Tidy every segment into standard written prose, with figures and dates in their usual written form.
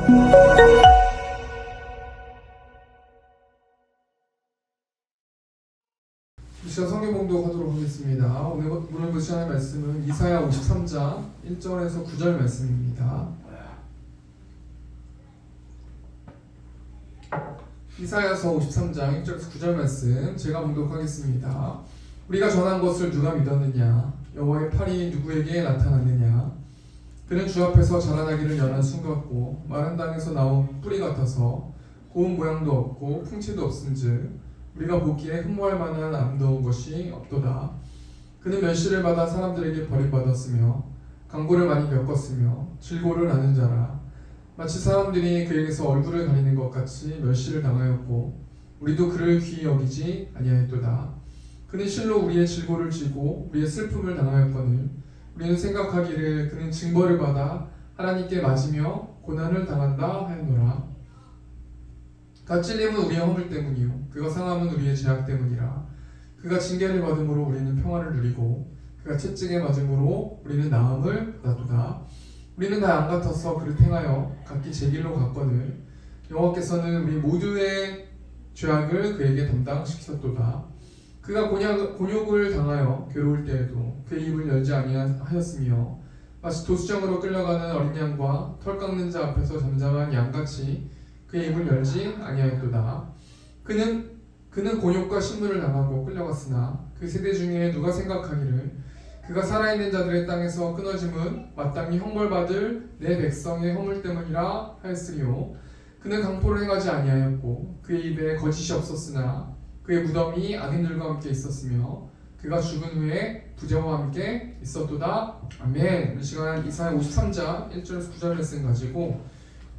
이 시간 성경 봉독하도록 하겠습니다. 오늘 보시는 말씀은 이사야 53장 1절에서 9절 말씀입니다. 이사야서 53장 1절에서 9절 말씀 제가 봉독하겠습니다. 우리가 전한 것을 누가 믿었느냐? 여호와의 팔이 누구에게 나타났느냐? 그는 주 앞에서 자라나기를 연한 순 같고 마른 땅에서 나온 뿌리 같아서 고운 모양도 없고 풍채도 없은즉 우리가 보기에 흠모할 만한 아름다운 것이 없도다. 그는 멸시를 받아 사람들에게 버림받았으며 강고를 많이 겪었으며 질고를 아는 자라. 마치 사람들이 그에게서 얼굴을 가리는 것 같이 멸시를 당하였고 우리도 그를 귀히 여기지 아니하였도다. 그는 실로 우리의 질고를 지고 우리의 슬픔을 당하였거늘 우리는 생각하기를 그는 징벌을 받아 하나님께 맞으며 고난을 당한다 하였노라. 그가 찔림은 우리의 허물 때문이요 그가 상함은 우리의 죄악 때문이라. 그가 징계를 받음으로 우리는 평안을 누리고 그가 채찍에 맞음으로 우리는 나음을 받았도다. 우리는 다 양 같아서 그를 행하여 각기 제 길로 갔거늘 여호와께서는 우리 모두의 죄악을 그에게 담당시켰도다. 그가 곤욕을 당하여 괴로울 때에도 그의 입을 열지 아니하였으며 마치 도수장으로 끌려가는 어린 양과 털 깎는 자 앞에서 잠잠한 양같이 그의 입을 열지 아니하였도다. 그는 곤욕과 신문을 당하고 끌려갔으나 그 세대 중에 누가 생각하기를 그가 살아있는 자들의 땅에서 끊어짐은 마땅히 형벌받을 내 백성의 허물 때문이라 하였으리요. 그는 강포를 행하지 아니하였고 그의 입에 거짓이 없었으나 그의 무덤이 악인들과 함께 있었으며 그가 죽은 후에 부자와 함께 있었도다. 아멘. 이 시간 이사야 53장 1절에서 9절 말씀 가지고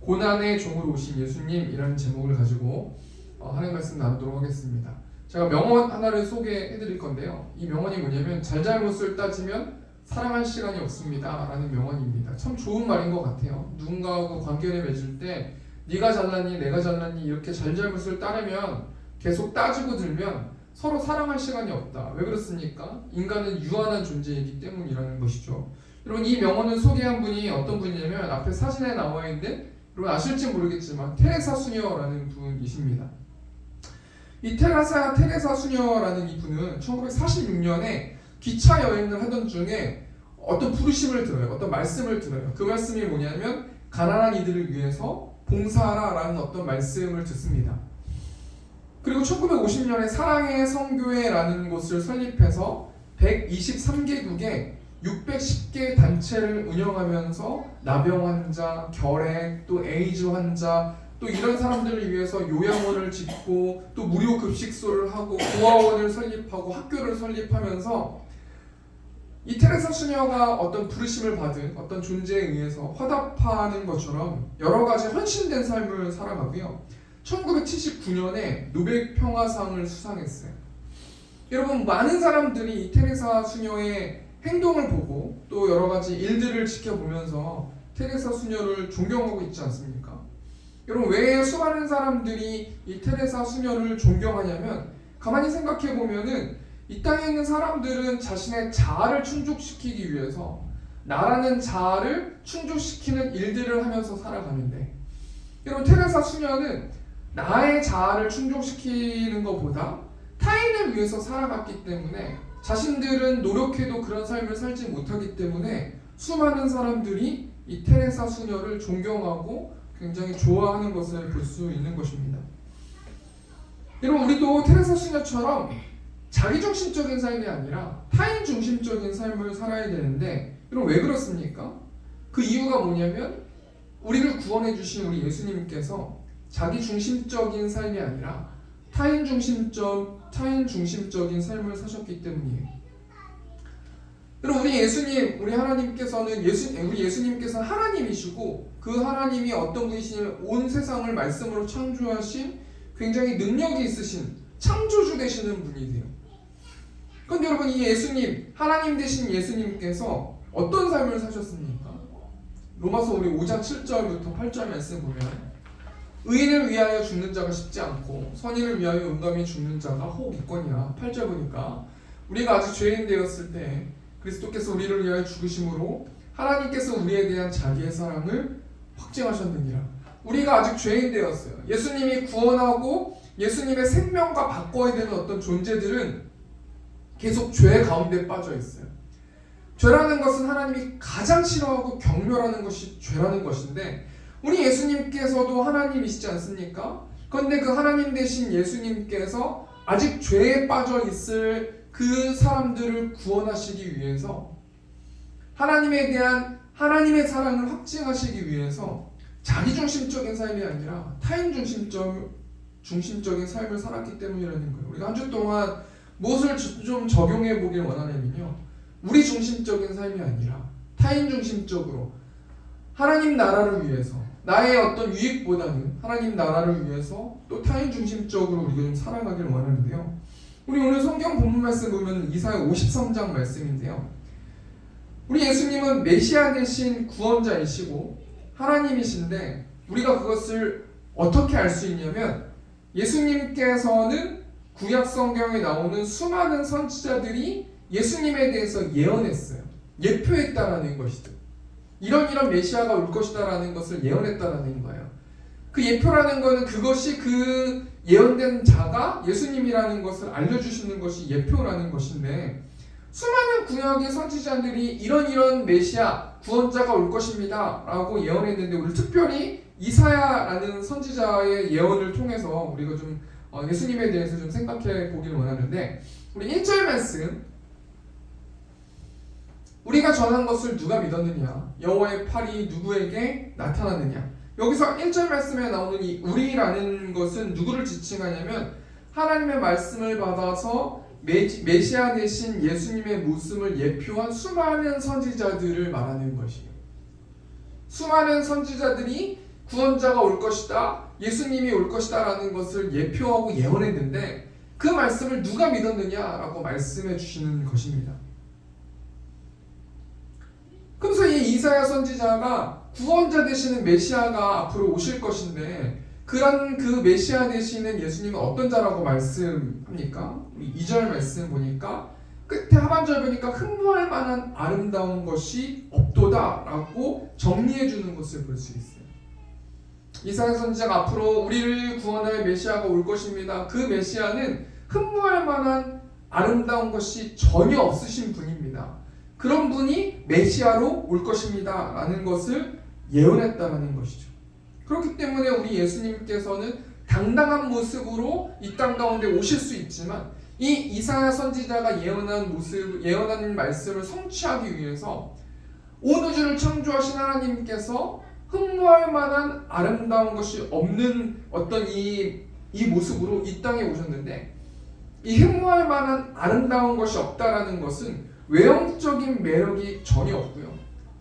고난의 종으로 오신 예수님이라는 제목을 가지고 하나님 말씀 나누도록 하겠습니다. 제가 명언 하나를 소개해 드릴 건데요. 이 명언이 뭐냐면 잘잘못을 따지면 사랑할 시간이 없습니다 라는 명언입니다. 참 좋은 말인 것 같아요. 누군가하고 관계를 맺을 때 네가 잘났니 내가 잘났니 이렇게 잘잘못을 따르면 계속 따지고 들면 서로 사랑할 시간이 없다. 왜 그렇습니까? 인간은 유한한 존재이기 때문이라는 것이죠. 여러분 이 명언을 소개한 분이 어떤 분이냐면 앞에 사진에 나와 있는데 여러분 아실지 모르겠지만 테레사 수녀라는 분이십니다. 이 테레사 수녀라는 이 분은 1946년에 기차 여행을 하던 중에 어떤 부르심을 들어요. 어떤 말씀을 들어요. 그 말씀이 뭐냐면 가난한 이들을 위해서 봉사하라라는 어떤 말씀을 듣습니다. 그리고 1950년에 사랑의 성교회라는 곳을 설립해서 123개국에 610개 단체를 운영하면서 나병 환자, 결핵, 또 에이즈 환자, 또 이런 사람들을 위해서 요양원을 짓고 또 무료 급식소를 하고 고아원을 설립하고 학교를 설립하면서 이 테레사 수녀가 어떤 부르심을 받은 어떤 존재에 의해서 화답하는 것처럼 여러 가지 헌신된 삶을 살아가고요. 1979년에 노벨 평화상을 수상했어요. 여러분 많은 사람들이 이 테레사 수녀의 행동을 보고 또 여러 가지 일들을 지켜보면서 테레사 수녀를 존경하고 있지 않습니까? 여러분 왜 수많은 사람들이 이 테레사 수녀를 존경하냐면 가만히 생각해 보면은 이 땅에 있는 사람들은 자신의 자아를 충족시키기 위해서 나라는 자아를 충족시키는 일들을 하면서 살아가는데 여러분 테레사 수녀는 나의 자아를 충족시키는 것보다 타인을 위해서 살아갔기 때문에 자신들은 노력해도 그런 삶을 살지 못하기 때문에 수많은 사람들이 이 테레사 수녀를 존경하고 굉장히 좋아하는 것을 볼 수 있는 것입니다. 여러분 우리도 테레사 수녀처럼 자기중심적인 삶이 아니라 타인중심적인 삶을 살아야 되는데 여러분 왜 그렇습니까? 그 이유가 뭐냐면 우리를 구원해 주신 우리 예수님께서 자기중심적인 삶이 아니라 타인중심적인 삶을 사셨기 때문이에요. 여러분 우리 하나님께서는 우리 예수님께서는 하나님이시고 그 하나님이 어떤 분이시냐면 온 세상을 말씀으로 창조하신 굉장히 능력이 있으신 창조주 되시는 분이세요. 그런데 여러분 이 예수님 하나님 되신 예수님께서 어떤 삶을 사셨습니까? 로마서 우리 5장 7절부터 8절 말씀 보면 의인을 위하여 죽는 자가 쉽지 않고 선인을 위하여 용감히 죽는 자가 혹 있거니와 8절 보니까 우리가 아직 죄인 되었을 때 그리스도께서 우리를 위하여 죽으심으로 하나님께서 우리에 대한 자기의 사랑을 확증하셨느니라. 우리가 아직 죄인 되었어요. 예수님이 구원하고 예수님의 생명과 바꿔야 되는 어떤 존재들은 계속 죄 가운데 빠져 있어요. 죄라는 것은 하나님이 가장 싫어하고 경멸하는 것이 죄라는 것인데, 우리 예수님께서도 하나님이시지 않습니까? 그런데 그 하나님 되신 예수님께서 아직 죄에 빠져 있을 그 사람들을 구원하시기 위해서, 하나님에 대한 하나님의 사랑을 확증하시기 위해서 자기중심적인 삶이 아니라 타인 중심적인 삶을 살았기 때문이라는 거예요. 우리가 한 주 동안 무엇을 좀 적용해 보길 원하냐면요, 우리 중심적인 삶이 아니라 타인 중심적으로 하나님 나라를 위해서, 나의 어떤 유익보다는 하나님 나라를 위해서 또 타인 중심적으로 우리가 좀 살아가길 원하는데요. 우리 오늘 성경 본문 말씀 보면 이사야 53장 말씀인데요, 우리 예수님은 메시아 되신 구원자이시고 하나님이신데, 우리가 그것을 어떻게 알 수 있냐면, 예수님께서는 구약 성경에 나오는 수많은 선지자들이 예수님에 대해서 예언했어요. 예표했다라는 것이죠. 이런 메시아가 올 것이다라는 것을 예언했다라는 거예요. 그 예표라는 것은 그것이 그 예언된 자가 예수님이라는 것을 알려주시는 것이 예표라는 것인데, 수많은 구약의 선지자들이 이런 메시아 구원자가 올 것입니다 라고 예언했는데, 우리 특별히 이사야라는 선지자의 예언을 통해서 우리가 좀 예수님에 대해서 좀 생각해 보길 원하는데, 우리 1절 말씀, 우리가 전한 것을 누가 믿었느냐, 여호와의 팔이 누구에게 나타났느냐. 여기서 1절 말씀에 나오는 이 우리라는 것은 누구를 지칭하냐면, 하나님의 말씀을 받아서 메시아 되신 예수님의 모습을 예표한 수많은 선지자들을 말하는 것이에요. 수많은 선지자들이 구원자가 올 것이다, 예수님이 올 것이다 라는 것을 예표하고 예언했는데, 그 말씀을 누가 믿었느냐라고 말씀해 주시는 것입니다. 그래서 이 이사야 선지자가 구원자 되시는 메시아가 앞으로 오실 것인데, 그런 그 메시아 되시는 예수님은 어떤 자라고 말씀합니까? 우리 2절 말씀 보니까 끝에 하반절 보니까 흠모할 만한 아름다운 것이 없도다 라고 정리해 주는 것을 볼 수 있어요. 이사야 선지자가 앞으로 우리를 구원할 메시아가 올 것입니다. 그 메시아는 흠모할 만한 아름다운 것이 전혀 없으신 분입니다. 그런 분이 메시아로 올 것입니다 라는 것을 예언했다라는 것이죠. 그렇기 때문에 우리 예수님께서는 당당한 모습으로 이 땅 가운데 오실 수 있지만, 이 이사야 선지자가 예언한 말씀을 성취하기 위해서 온 우주를 창조하신 하나님께서 흠모할 만한 아름다운 것이 없는 어떤 이 모습으로 이 땅에 오셨는데, 이 흠모할 만한 아름다운 것이 없다라는 것은 외형적인 매력이 전혀 없고요,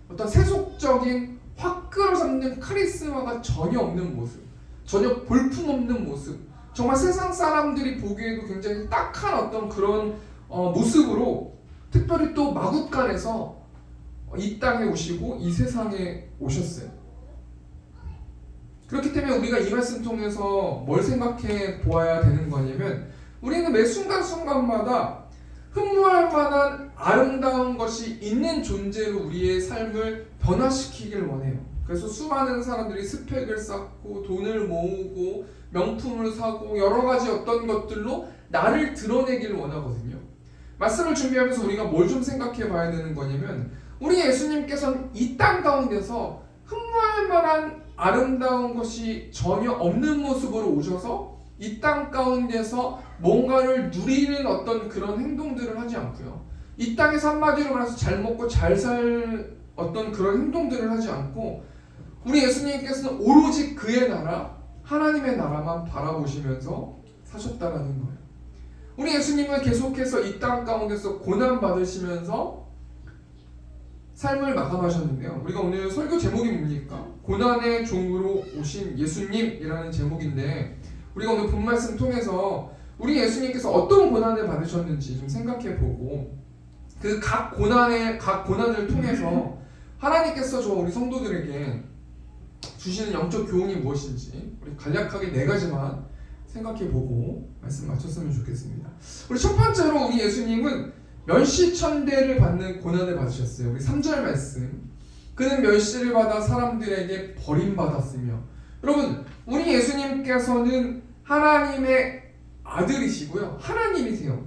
어떤 세속적인 확 끌어잡는 카리스마가 전혀 없는 모습, 전혀 볼품없는 모습, 정말 세상 사람들이 보기에도 굉장히 딱한 어떤 그런 모습으로, 특별히 또 마국간에서 이 땅에 오시고 이 세상에 오셨어요. 그렇기 때문에 우리가 이 말씀 통해서 뭘 생각해 보아야 되는 거냐면, 우리는 매 순간순간마다 흠모할 만한 아름다운 것이 있는 존재로 우리의 삶을 변화시키길 원해요. 그래서 수많은 사람들이 스펙을 쌓고 돈을 모으고 명품을 사고 여러 가지 어떤 것들로 나를 드러내길 원하거든요. 말씀을 준비하면서 우리가 뭘 좀 생각해 봐야 되는 거냐면, 우리 예수님께서는 이 땅 가운데서 흠모할 만한 아름다운 것이 전혀 없는 모습으로 오셔서 이 땅 가운데서 뭔가를 누리는 어떤 그런 행동들을 하지 않고요, 이 땅에서 한마디로 말해서 잘 먹고 잘 살 어떤 그런 행동들을 하지 않고, 우리 예수님께서는 오로지 그의 나라, 하나님의 나라만 바라보시면서 사셨다라는 거예요. 우리 예수님은 계속해서 이 땅 가운데서 고난 받으시면서 삶을 마감하셨는데요, 우리가 오늘 설교 제목이 뭡니까? 고난의 종으로 오신 예수님이라는 제목인데, 우리가 오늘 본 말씀 통해서 우리 예수님께서 어떤 고난을 받으셨는지 좀 생각해보고, 그 각 고난을 통해서 하나님께서 우리 성도들에게 주시는 영적 교훈이 무엇인지 우리 간략하게 4가지만 생각해보고 말씀 마쳤으면 좋겠습니다. 우리 첫 번째로 우리 예수님은 멸시천대를 받는 고난을 받으셨어요. 우리 3절 말씀, 그는 멸시를 받아 사람들에게 버림받았으며 여러분, 우리 예수님께서는 하나님의 아들이시고요, 하나님이세요.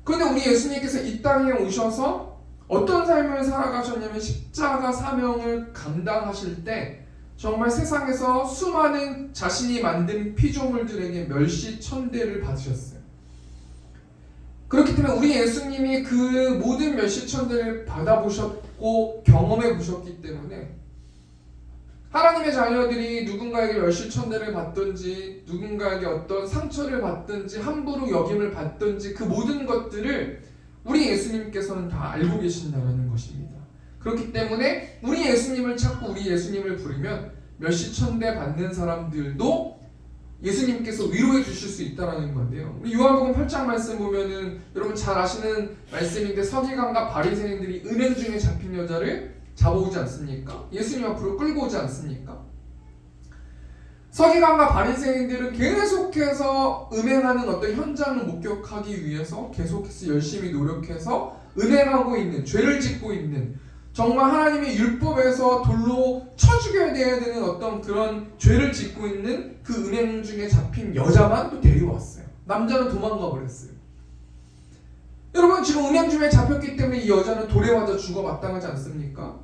그런데 우리 예수님께서 이 땅에 오셔서 어떤 삶을 살아가셨냐면 십자가 사명을 감당하실 때 정말 세상에서 수많은 자신이 만든 피조물들에게 멸시천대를 받으셨어요. 그렇기 때문에 우리 예수님이 그 모든 멸시천대를 받아보셨고 경험해 보셨기 때문에 하나님의 자녀들이 누군가에게 멸시천대를 받든지 누군가에게 어떤 상처를 받든지 함부로 여김을 받든지 그 모든 것들을 우리 예수님께서는 다 알고 계신다는 것입니다. 그렇기 때문에 우리 예수님을 찾고 우리 예수님을 부르면 멸시천대 받는 사람들도 예수님께서 위로해 주실 수 있다는 건데요. 우리 요한복음 8장 말씀 보면은 여러분 잘 아시는 말씀인데 서기관과 바리새인들이 은행 중에 잡힌 여자를 잡아오지 않습니까? 예수님 앞으로 끌고 오지 않습니까? 서기관과 바리새인들은 계속해서 음행하는 어떤 현장을 목격하기 위해서 계속해서 열심히 노력해서 음행하고 있는, 죄를 짓고 있는, 정말 하나님의 율법에서 돌로 쳐 죽여야 되는 어떤 그런 죄를 짓고 있는 그 음행 중에 잡힌 여자만 또 데려왔어요. 남자는 도망가 버렸어요. 여러분, 지금 음행 중에 잡혔기 때문에 이 여자는 돌에 맞아 죽어 마땅하지 않습니까?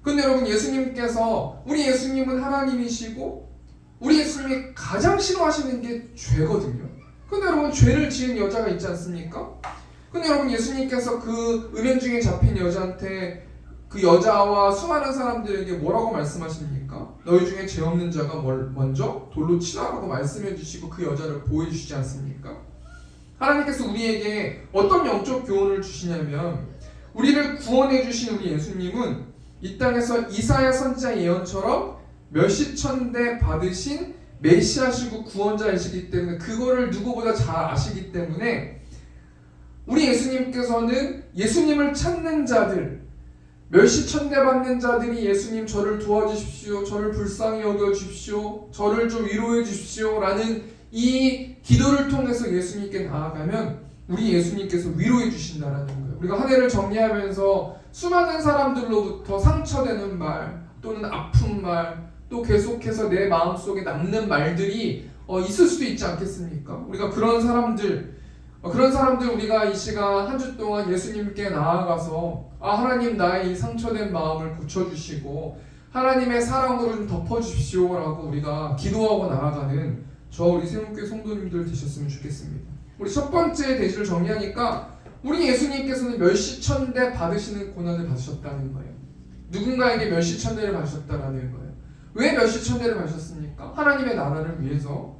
근데 여러분, 예수님께서, 우리 예수님은 하나님이시고 우리 예수님이 가장 싫어하시는 게 죄거든요. 근데 여러분, 죄를 지은 여자가 있지 않습니까? 근데 여러분, 예수님께서 그 음행 중에 잡힌 여자한테, 그 여자와 수많은 사람들에게 뭐라고 말씀하십니까? 너희 중에 죄 없는 자가 먼저 돌로 치라라고 말씀해 주시고 그 여자를 보여주시지 않습니까? 하나님께서 우리에게 어떤 영적 교훈을 주시냐면, 우리를 구원해 주신 우리 예수님은 이 땅에서 이사야 선지자 예언처럼 멸시천대 받으신 메시아시고 구원자이시기 때문에 그거를 누구보다 잘 아시기 때문에 우리 예수님께서는 예수님을 찾는 자들, 멸시천대 받는 자들이 예수님 저를 도와주십시오, 저를 불쌍히 여겨주십시오, 저를 좀 위로해 주십시오 라는 이 기도를 통해서 예수님께 나아가면 우리 예수님께서 위로해 주신다는 거예요. 우리가 한 해를 정리하면서 수많은 사람들로부터 상처되는 말 또는 아픈 말, 또 계속해서 내 마음속에 남는 말들이 있을 수도 있지 않겠습니까? 우리가 그런 사람들 우리가 이 시간 한 주 동안 예수님께 나아가서 하나님 나의 이 상처된 마음을 고쳐주시고 하나님의 사랑으로 좀 덮어주십시오 라고 우리가 기도하고 나아가는 우리 세움교회 성도님들 되셨으면 좋겠습니다. 우리 첫 번째 대지를 정리하니까 우리 예수님께서는 멸시천대 받으시는 고난을 받으셨다는 거예요. 누군가에게 멸시천대를 받으셨다는 거예요. 왜 멸시천대를 받으셨습니까? 하나님의 나라를 위해서.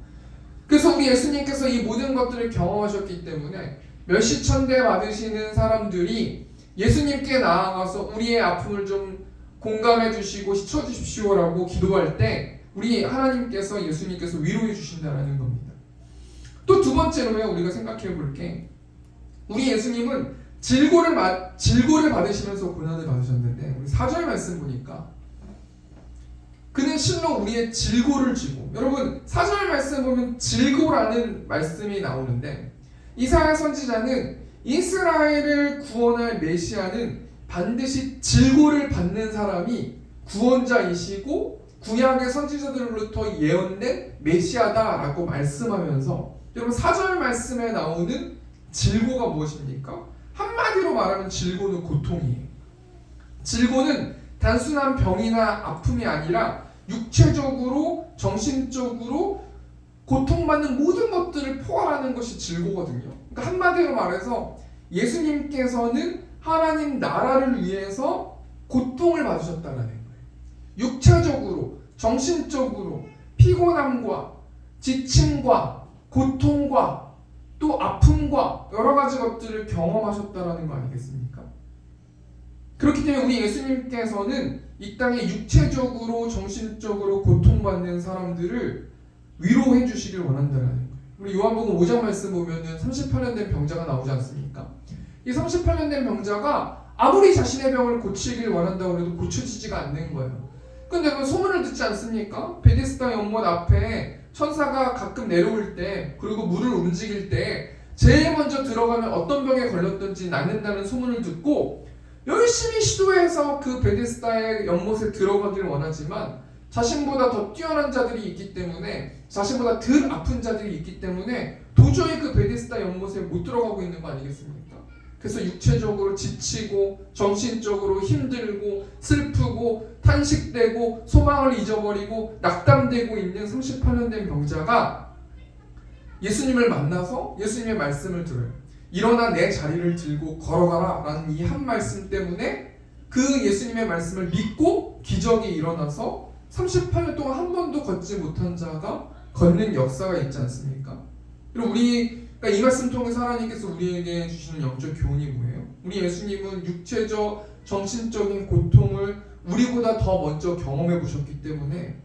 그래서 우리 예수님께서 이 모든 것들을 경험하셨기 때문에 멸시천대 받으시는 사람들이 예수님께 나아가서 우리의 아픔을 좀 공감해 주시고 씻어 주십시오라고 기도할 때 우리 하나님께서 예수님께서 위로해 주신다는 겁니다. 또 두 번째로요, 우리가 생각해 볼 게 우리 예수님은 질고를 받으시면서 고난을 받으셨는데 우리 4절 말씀 보니까 그는 실로 우리의 질고를 지고, 여러분 4절 말씀 보면 질고라는 말씀이 나오는데 이사야 선지자는 이스라엘을 구원할 메시아는 반드시 질고를 받는 사람이 구원자이시고 구약의 선지자들로부터 예언된 메시아다라고 말씀하면서 여러분 4절 말씀에 나오는 질고가 무엇입니까? 한마디로 말하면 질고는 고통이에요. 질고는 단순한 병이나 아픔이 아니라 육체적으로 정신적으로 고통받는 모든 것들을 포괄하는 것이 질고거든요. 그러니까 한마디로 말해서 예수님께서는 하나님 나라를 위해서 고통을 받으셨다는 거예요. 육체적으로, 정신적으로 피곤함과 지침과 고통과 또 아픔과 여러 가지 것들을 경험하셨다는 거 아니겠습니까? 그렇기 때문에 우리 예수님께서는 이 땅에 육체적으로 정신적으로 고통받는 사람들을 위로해 주시길 원한다는 거예요. 우리 요한복음 5장 말씀 보면은 38년 된 병자가 나오지 않습니까? 이 38년 된 병자가 아무리 자신의 병을 고치길 원한다고 해도 고쳐지지가 않는 거예요. 근데 그 소문을 듣지 않습니까? 베데스다 연못 앞에 천사가 가끔 내려올 때 그리고 물을 움직일 때 제일 먼저 들어가면 어떤 병에 걸렸든지 낫는다는 소문을 듣고 열심히 시도해서 그 베데스다의 연못에 들어가길 원하지만 자신보다 더 뛰어난 자들이 있기 때문에, 자신보다 덜 아픈 자들이 있기 때문에 도저히 그 베데스다 연못에 못 들어가고 있는 거 아니겠습니까? 그래서 육체적으로 지치고 정신적으로 힘들고 슬프고 탄식되고 소망을 잊어버리고 낙담되고 있는 38년 된 병자가 예수님을 만나서 예수님의 말씀을 들어요. 일어나 내 자리를 들고 걸어가라 라는 이 한 말씀 때문에 그 예수님의 말씀을 믿고 기적이 일어나서 38년 동안 한 번도 걷지 못한 자가 걷는 역사가 있지 않습니까? 그리고 그러니까 이 말씀 통해서 하나님께서 우리에게 주시는 영적 교훈이 뭐예요? 우리 예수님은 육체적, 정신적인 고통을 우리보다 더 먼저 경험해 보셨기 때문에,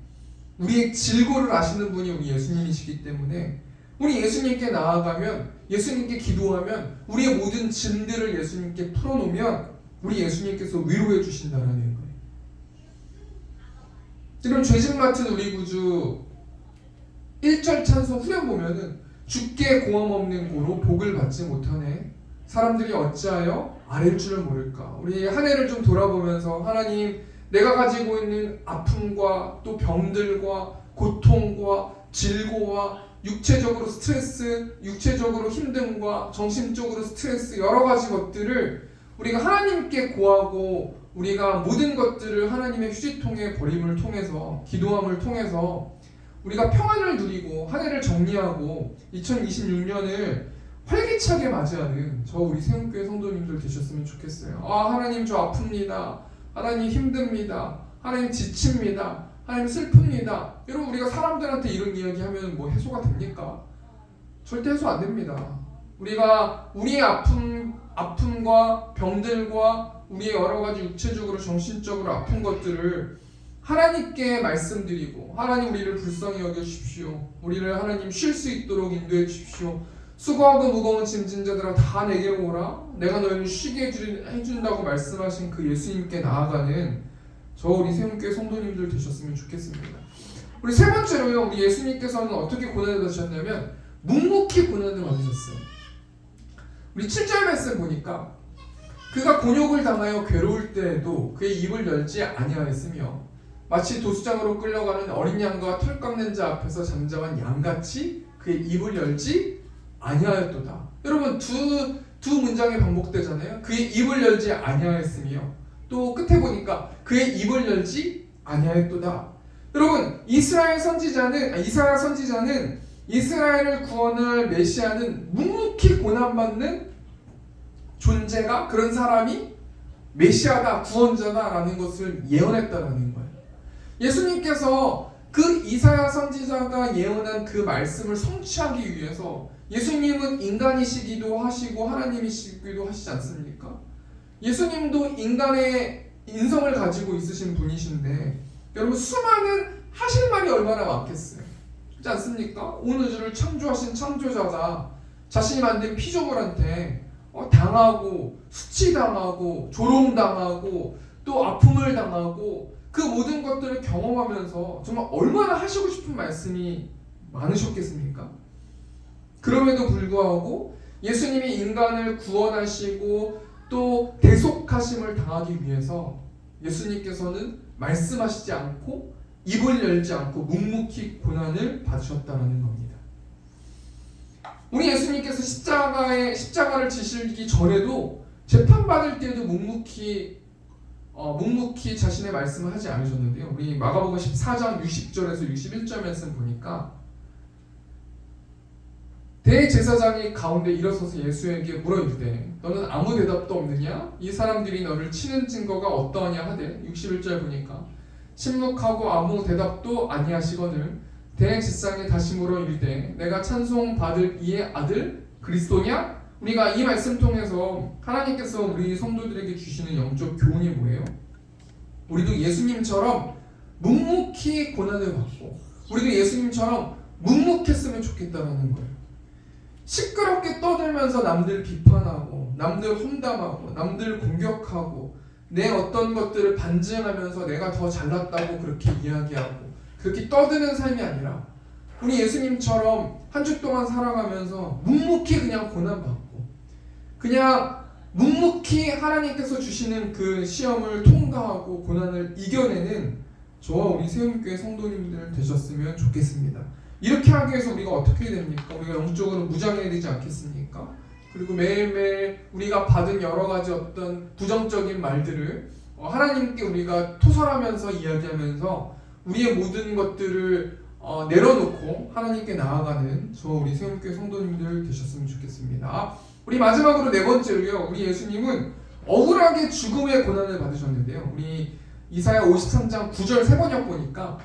우리의 질고를 아시는 분이 우리 예수님이시기 때문에 우리 예수님께 나아가면, 예수님께 기도하면, 우리의 모든 짐들을 예수님께 풀어놓으면 우리 예수님께서 위로해 주신다는 거예요. 지금 죄짓 맡은 우리 구주 1절 찬송 후렴 보면은 주께 공함 없는 고로 복을 받지 못하네 사람들이 어찌하여 아랠 줄을 모를까. 우리 한 해를 좀 돌아보면서 하나님, 내가 가지고 있는 아픔과 또 병들과 고통과 질고와 육체적으로 스트레스, 육체적으로 힘듦과 정신적으로 스트레스, 여러 가지 것들을 우리가 하나님께 고하고 우리가 모든 것들을 하나님의 휴지통에 버림을 통해서, 기도함을 통해서 우리가 평안을 누리고 한 해를 정리하고 2026년을 활기차게 맞이하는 저 우리 세움교회 성도님들 되셨으면 좋겠어요. 하나님 저 아픕니다. 하나님 힘듭니다. 하나님 지칩니다. 하나님 슬픕니다. 여러분, 우리가 사람들한테 이런 이야기하면 뭐 해소가 됩니까? 절대 해소 안 됩니다. 우리가 우리의 아픔과 병들과 우리의 여러 가지 육체적으로 정신적으로 아픈 것들을 하나님께 말씀드리고, 하나님 우리를 불쌍히 여겨주십시오. 우리를 하나님 쉴 수 있도록 인도해 주십시오. 수고하고 무거운 짐진 자들아 다 내게로 오라. 내가 너희를 쉬게 해준다고 말씀하신 그 예수님께 나아가는 저 우리 세움교회 성도님들 되셨으면 좋겠습니다. 우리 세 번째로요, 우리 예수님께서는 어떻게 고난을 받으셨냐면 묵묵히 고난을 받으셨어요. 우리 7절 말씀 보니까 그가 곤욕을 당하여 괴로울 때에도 그의 입을 열지 아니하였으며 마치 도수장으로 끌려가는 어린 양과 털 깎는 자 앞에서 잠잠한 양같이 그의 입을 열지 아니하였도다. 여러분, 두 문장이 반복되잖아요. 그의 입을 열지 아니하였으며 또 끝에 보니까 그의 입을 열지 아니하였도다. 여러분, 이사야 선지자는 이스라엘을 구원할 메시아는 묵묵히 고난받는 존재가, 그런 사람이 메시아다, 구원자다라는 것을 예언했다라는 거예요. 예수님께서 그 이사야 선지자가 예언한 그 말씀을 성취하기 위해서 예수님은 인간이시기도 하시고 하나님이시기도 하시지 않습니까? 예수님도 인간의 인성을 가지고 있으신 분이신데, 여러분, 수많은 하실 말이 얼마나 많겠어요. 그렇지 않습니까? 온 우주를 창조하신 창조자가 자신이 만든 피조물한테 당하고 수치당하고 조롱당하고 또 아픔을 당하고 그 모든 것들을 경험하면서 정말 얼마나 하시고 싶은 말씀이 많으셨겠습니까? 그럼에도 불구하고 예수님이 인간을 구원하시고 또 대속하심을 당하기 위해서 예수님께서는 말씀하시지 않고 입을 열지 않고 묵묵히 고난을 받으셨다는 겁니다. 우리 예수님께서 십자가를 지시기 전에도 재판받을 때에도 묵묵히 자신의 말씀을 하지 않으셨는데요. 우리 마가복음 14장 60절에서 61절 말씀 보니까 대제사장이 가운데 일어서서 예수에게 물어 이르되 너는 아무 대답도 없느냐? 이 사람들이 너를 치는 증거가 어떠하냐 하되 61절 보니까 침묵하고 아무 대답도 아니하시거늘 대제사장이 다시 물어 이르되 내가 찬송받을 이의 아들 그리스도냐? 우리가 이 말씀 통해서 하나님께서 우리 성도들에게 주시는 영적 교훈이 뭐예요? 우리도 예수님처럼 묵묵히 고난을 받고 우리도 예수님처럼 묵묵했으면 좋겠다는 거예요. 시끄럽게 떠들면서 남들 비판하고 남들 험담하고 남들 공격하고 내 어떤 것들을 반증하면서 내가 더 잘났다고 그렇게 이야기하고 그렇게 떠드는 삶이 아니라 우리 예수님처럼 한 주 동안 살아가면서 묵묵히 그냥 고난받고 그냥 묵묵히 하나님께서 주시는 그 시험을 통과하고 고난을 이겨내는 저와 우리 세움교회 성도님들 되셨으면 좋겠습니다. 이렇게 하기 위해서 우리가 어떻게 됩니까? 우리가 영적으로 무장해야 되지 않겠습니까? 그리고 매일매일 우리가 받은 여러 가지 어떤 부정적인 말들을 하나님께 우리가 토설하면서 이야기하면서 우리의 모든 것들을 내려놓고 하나님께 나아가는 저 우리 세움교회 성도님들 되셨으면 좋겠습니다. 우리 마지막으로 네 번째로요. 우리 예수님은 억울하게 죽음의 고난을 받으셨는데요. 우리 이사야 53장 9절 세 번역 보니까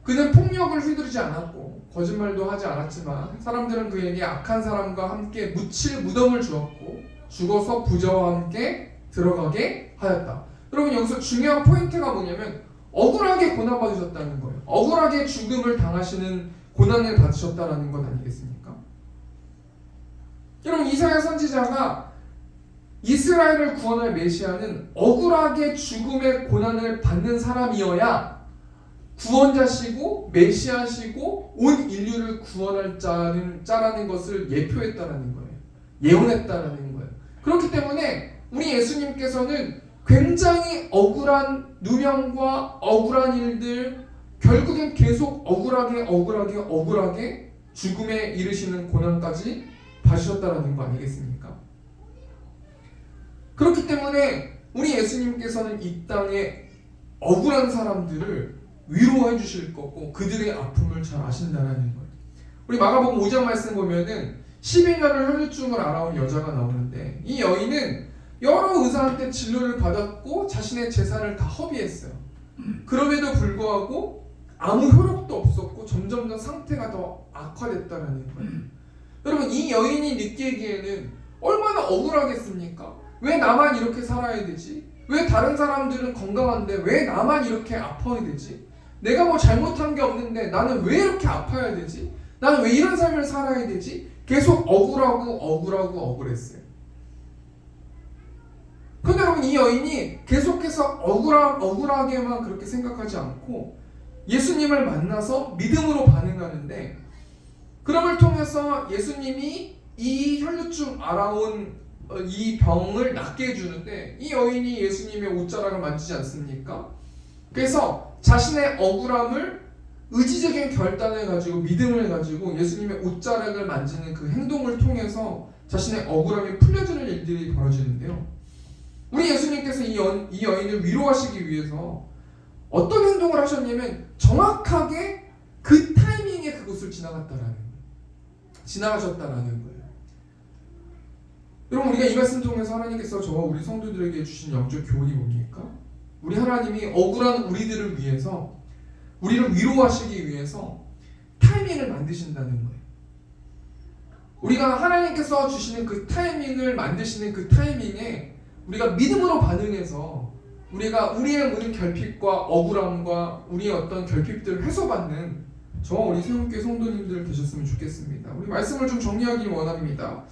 그는 폭력을 휘두르지 않았고 거짓말도 하지 않았지만 사람들은 그에게 악한 사람과 함께 묻힐 무덤을 주었고 죽어서 부자와 함께 들어가게 하였다. 여러분 여기서 중요한 포인트가 뭐냐면 억울하게 고난받으셨다는 거예요. 억울하게 죽음을 당하시는 고난을 받으셨다는 것 아니겠습니까? 여러분 이사야 선지자가 이스라엘을 구원할 메시아는 억울하게 죽음의 고난을 받는 사람이어야 구원자시고 메시아시고 온 인류를 구원할 자라는 것을 예표했다라는 거예요. 예언했다라는 거예요. 그렇기 때문에 우리 예수님께서는 굉장히 억울한 누명과 억울한 일들, 결국엔 계속 억울하게 죽음에 이르시는 고난까지 받으셨다라는 거 아니겠습니까? 그렇기 때문에 우리 예수님께서는 이 땅에 억울한 사람들을 위로해 주실 거고 그들의 아픔을 잘 아신다는 거예요. 우리 마가복음 5장 말씀 보면은 12년을 혈루증을 앓아온 여자가 나오는데 이 여인은 여러 의사한테 진료를 받았고 자신의 재산을 다 허비했어요. 그럼에도 불구하고 아무 효력도 없었고 점점 상태가 더 악화됐다는 거예요. 여러분 이 여인이 느끼기에는 얼마나 억울하겠습니까? 왜 나만 이렇게 살아야 되지? 왜 다른 사람들은 건강한데 왜 나만 이렇게 아파야 되지? 내가 뭐 잘못한 게 없는데 나는 왜 이렇게 아파야 되지? 나는 왜 이런 삶을 살아야 되지? 계속 억울했어요. 근데 여러분 이 여인이 계속해서 억울하게만 그렇게 생각하지 않고 예수님을 만나서 믿음으로 반응하는데 그럼을 통해서 예수님이 이 혈루증 앓아온 이 병을 낫게 해주는데 이 여인이 예수님의 옷자락을 만지지 않습니까? 그래서 자신의 억울함을 의지적인 결단을 가지고 믿음을 가지고 예수님의 옷자락을 만지는 그 행동을 통해서 자신의 억울함이 풀려지는 일들이 벌어지는데요. 우리 예수님께서 이 여인을 위로하시기 위해서 어떤 행동을 하셨냐면 정확하게 그 타이밍에 그곳을 지나가셨다라는 거예요. 여러분 우리가 이 말씀 통해서 하나님께서 저와 우리 성도들에게 주신 영적 교훈이 뭡니까? 우리 하나님이 억울한 우리들을 위해서 우리를 위로하시기 위해서 타이밍을 만드신다는 거예요. 우리가 하나님께서 주시는 그 타이밍을 만드시는 그 타이밍에 우리가 믿음으로 반응해서 우리가 우리의 모든 결핍과 억울함과 우리의 어떤 결핍들을 해소받는 저와 우리 세움교회 성도님들 되셨으면 좋겠습니다. 우리 말씀을 좀 정리하기 원합니다.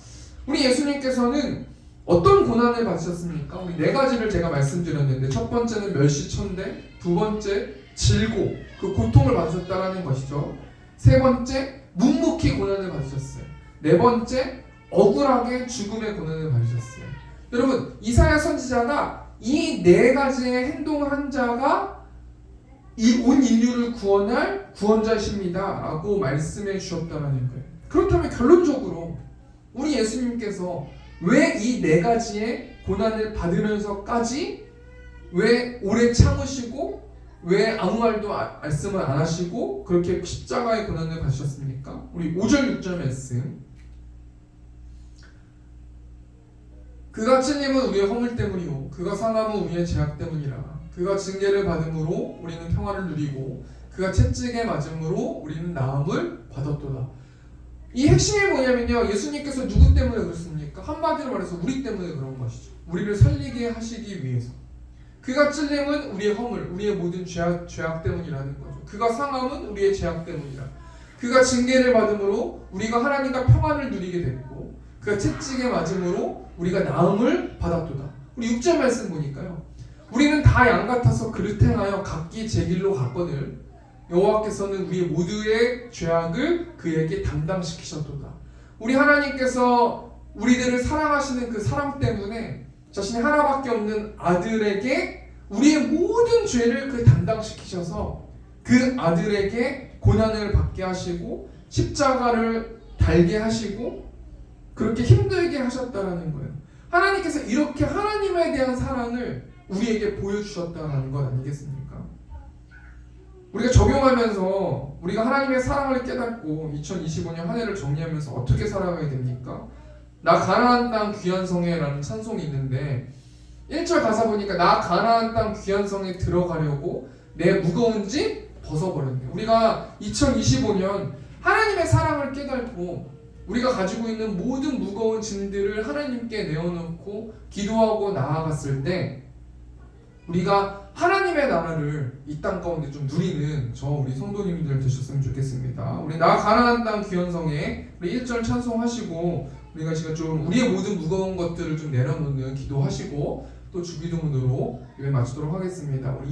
우리 예수님께서는 어떤 고난을 받으셨습니까? 우리 네 가지를 제가 말씀드렸는데 첫 번째는 멸시천대, 두 번째 질고 그 고통을 받으셨다라는 것이죠. 세 번째 묵묵히 고난을 받으셨어요. 네 번째 억울하게 죽음의 고난을 받으셨어요. 여러분 이사야 선지자가 이 네 가지의 행동을 한 자가 이 온 인류를 구원할 구원자이십니다 라고 말씀해 주셨다는 거예요. 그렇다면 결론적으로 우리 예수님께서 왜 이 네 가지의 고난을 받으면서까지 왜 오래 참으시고 왜 아무 말도 말씀을 안 하시고 그렇게 십자가의 고난을 받으셨습니까? 우리 5절 6절 말씀. 그가 찔림은 우리의 허물 때문이요 그가 상함은 우리의 죄악 때문이라. 그가 징계를 받음으로 우리는 평화를 누리고 그가 채찍에 맞음으로 우리는 나음을 받았도다. 이 핵심이 뭐냐면요, 예수님께서 누구 때문에 그렇습니까? 한마디로 말해서 우리 때문에 그런 것이죠. 우리를 살리게 하시기 위해서. 그가 찔림은 우리의 허물, 우리의 모든 죄악 때문이라는 거죠. 그가 상함은 우리의 죄악 때문이라. 그가 징계를 받음으로 우리가 하나님과 평안을 누리게 됐고 그가 채찍에 맞음으로 우리가 나음을 받았도다. 우리 6절 말씀 보니까요, 우리는 다 양 같아서 그릇 행하여 각기 제 길로 갔거늘 여호와께서는 우리 모두의 죄악을 그에게 담당시키셨도다. 우리 하나님께서 우리들을 사랑하시는 그 사랑 때문에 자신의 하나밖에 없는 아들에게 우리의 모든 죄를 그 담당시키셔서 그 아들에게 고난을 받게 하시고 십자가를 달게 하시고 그렇게 힘들게 하셨다라는 거예요. 하나님께서 이렇게 하나님에 대한 사랑을 우리에게 보여주셨다는 것 아니겠습니까? 우리가 적용하면서 우리가 하나님의 사랑을 깨닫고 2025년 한 해를 정리하면서 어떻게 살아가야 됩니까? 나 가나안 땅 귀한 성에라는 찬송이 있는데 1절 가사 보니까 나 가나안 땅 귀한 성에 들어가려고 내 무거운 짐 벗어버렸네. 우리가 2025년 하나님의 사랑을 깨닫고 우리가 가지고 있는 모든 무거운 짐들을 하나님께 내어놓고 기도하고 나아갔을 때 우리가 하나님의 나라를 이 땅 가운데 좀 누리는 우리 성도님들 되셨으면 좋겠습니다. 우리 나 가나안 땅 귀한 성에 우리 1절 찬송하시고 우리가 지금 좀 우리의 모든 무거운 것들을 좀 내려놓는 기도하시고 또 주기도문으로 예배 마치도록 하겠습니다. 우리